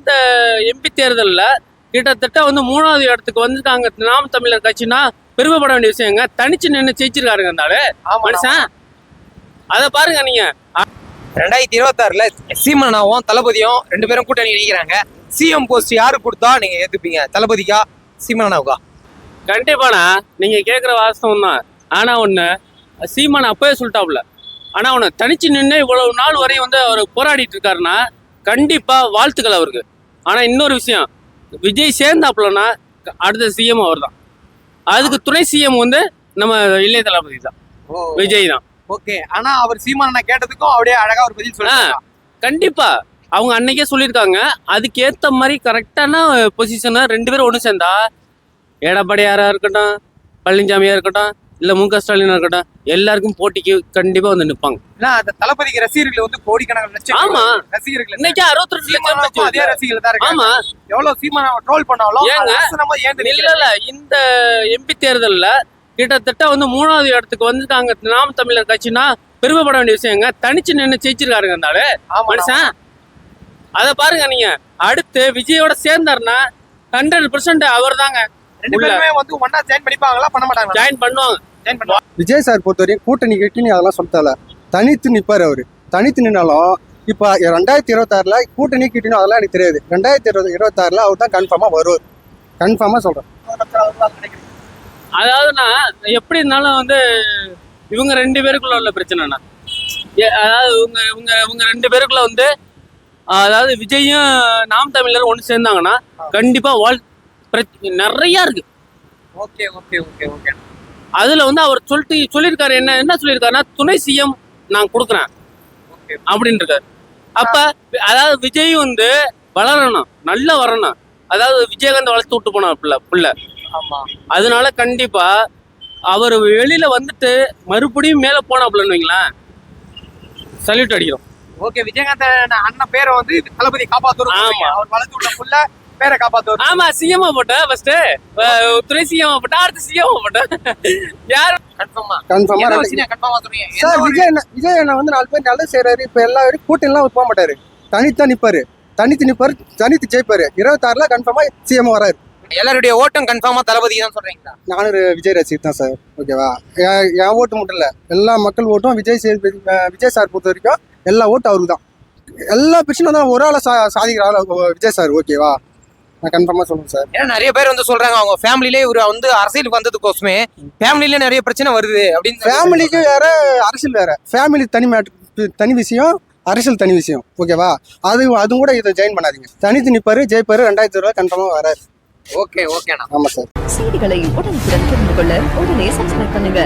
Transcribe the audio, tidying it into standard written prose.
இந்த எம்பி தேர்தலில் கிட்டத்தட்ட வந்து 3வது இடத்துக்கு வந்துட்டாங்க நாம் தமிழர் கட்சினா பெருமைப்பட வேண்டிய விஷயங்க. தனிச்சு நின்று ஜெயிச்சிருக்காருங்க இருந்தாலே மனுஷன். அதை பாருங்க நீங்க. 2026ல சீமானாவும் தளபதியும் 2 பேரும் கூட்டணி நினைக்கிறாங்க. சிஎம் போஸ்ட் யாரு கொடுத்தா நீங்க ஏத்துப்பீங்க? தளபதிக்கா சீமானாவுக்கா? கண்டிப்பாண்ணா நீங்க கேட்குற வாஸ்தவம் தான். ஆனா ஒண்ணு சீமான் அப்பவே சொல்லிட்டாப்ல. ஆனா அவனை தனிச்சு நின்று இவ்வளவு நாள் வரையும் வந்து அவர் போராடிட்டு இருக்காருன்னா கண்டிப்பா வாழ்த்துக்கள் அவருக்கு. ஆனா இன்னொரு விஷயம், விஜய் சேர்ந்தாப்புலன்னா அடுத்த சிஎம் அவர் தான். அதுக்கு துணை சிஎம் வந்து நம்ம இளைய தளபதி தான், விஜய் தான். ஓகே. ஆனா அவர் சீமானா கேட்டதுக்கும் அப்படியே அழகா ஒரு பதில் சொல்றாங்க. கண்டிப்பா அவங்க அன்னைக்கே சொல்லியிருக்காங்க. அதுக்கு ஏத்த மாதிரி கரெக்டான பொசிஷனை 2 பேரும் ஒன்று சேர்ந்தா, எடப்பாடியாரா இருக்கட்டும், பழனிசாமியா இருக்கட்டும், இல்ல முக ஸ்டாலினா இருக்கட்டும், எல்லாருக்கும் போட்டிக்கு கண்டிப்பா வந்து நிற்பாங்க. அந்த தளபதிக்கு ரசிகர்கள் வந்து கோடிக்கணக்கில் லட்சம். ஆமா, ரசிகர்கள் இன்னைக்கு 62 லட்சம் அதே ரசிகர்கள் தான் இருக்காங்க. ஆமா, எவ்வளவு சீமானா ட்ரோல் பண்ணாலும் இல்ல இந்த எம்பி தேர்தல்ல கிட்டத்தட்ட வந்து 3வது இடத்துக்கு வந்துட்டாங்க நாம் தமிழர் கட்சினா பெருமைப்பட வேண்டிய விஷயங்க. தனிச்சு நின்று ஜெயிச்சிருக்காருங்க இருந்தாலே மனுஷன். அதை பாருங்க நீங்க. அடுத்து விஜயோட சேர்ந்தாருன்னா 100% அவர் தாங்க. 2 பேருமே வந்து ஒண்ணா ஜாயின் பண்ணிப்பாங்களா பண்ண மாட்டாங்க? ஜாயின் பண்ணுவாங்க. விஜய் சார் பொறுத்தவரையும் கூட்டணி கிட்டணி அதெல்லாம் சொல்லல, தனித்து நிற்பாரு அவரு. தனித்து நின்னாலும் இப்போ 2026ல கூட்டணி கிட்டணும் அதெல்லாம் எனக்கு தெரியாது. 2026ல அவர் தான் கன்ஃபார்மா வருவார். கன்ஃபார்மா சொல்றேன். அதாவது நான் எப்படி இருந்தாலும் வந்து இவங்க 2 பேருக்குள்ள உள்ள பிரச்சனைனா, அதாவது இவங்க 2 பேருக்குள்ள வந்து, அதாவது விஜயும் நாம் தமிழர் ஒன்று சேர்ந்தாங்கன்னா கண்டிப்பா நிறைய இருக்கு. Okay okay okay okay. அதுல வந்து அவர் சொல்லியிருக்காரு. என்ன சொல்லியிருக்காருன்னா, துணை சிஎம் நான் கொடுக்குறேன் அப்படின்னு இருக்காரு. அப்ப அதாவது விஜய் வந்து வளரணும், நல்லா வரணும். அதாவது விஜயகாந்த் வளர்த்து விட்டு போனா புள்ள. ஆமா, அதனால கண்டிப்பா அவர் வெளியில வந்துட்டு மறுபடியும் மேல போனாப்புலன்னு வைங்களேன், சல்யூட் அடிக்கிறோம். ஓகே. விஜயகாந்த் அண்ணன் பேரை வந்து தளபதி காப்பாத்துறோம். ஆமா, அவர் வளர்த்து விட்ட புள்ள பேரை காப்பாத்துறோம். ஆமா, சிஎம் போட்டேன் ஃபர்ஸ்ட், துணை சிஎம் போட்டேன், அடுத்து சிஎம் போட்டேன். யாரு கன்ஃபார்மா கன்ஃபார்மா சொல்றீங்க சார்? விஜய் அண்ணா வந்து 4 பேர் நல்லா செய்யறாரு. இப்ப எல்லாரும் கூட்டணி எல்லாம் போக மாட்டாரு, தனித்தா நிப்பாரு. தனித்து ஜெயிப்பாரு. 26ல கன்ஃபார்மா சிஎம் வராரு. எல்லாருடைய ஓட்டம் கன்ஃபார்மா தளபதி தான் சொல்றீங்களா? நானும் விஜய் ரசிகர் தான் சார். ஓகேவா? என் ஓட்டு மட்டும் இல்ல, எல்லா மக்கள் ஓட்டும் விஜய் சார் பொறுத்த வரைக்கும் எல்லா ஓட்டும் அவருக்கு தான். எல்லா பிரச்சனையும் தான் ஒரு ஆளை சாதிக்கிற ஆள் விஜய் சார். ஓகேவா? நான் கன்ஃபார்மா சொல்லுவேன் சார். ஏன்னா நிறைய பேர் வந்து சொல்றாங்க அவங்க ஃபேமிலிலே இவர் வந்து அரசியலுக்கு வந்ததுக்கோசமே ஃபேமிலில நிறைய பிரச்சனை வருது அப்படின்னு. ஃபேமிலிக்கு வேற, அரசியல் வேற. ஃபேமிலி தனி விஷயம், அரசியல் தனி விஷயம். ஓகேவா? அதுவும் கூட இதை ஜாயின் பண்ணாதீங்க. தனித்து நிப்பாரு, ஜெயிப்பாரு. 2026 கன்ஃபார்மா வராரு. ஓகே ஓகேண்ணா. ஆமா சார். செய்திகளை உடனுக்குடன் தெரிந்து கொள்ள உடனே சப்ஸ்கிரைப் பண்ணுங்க.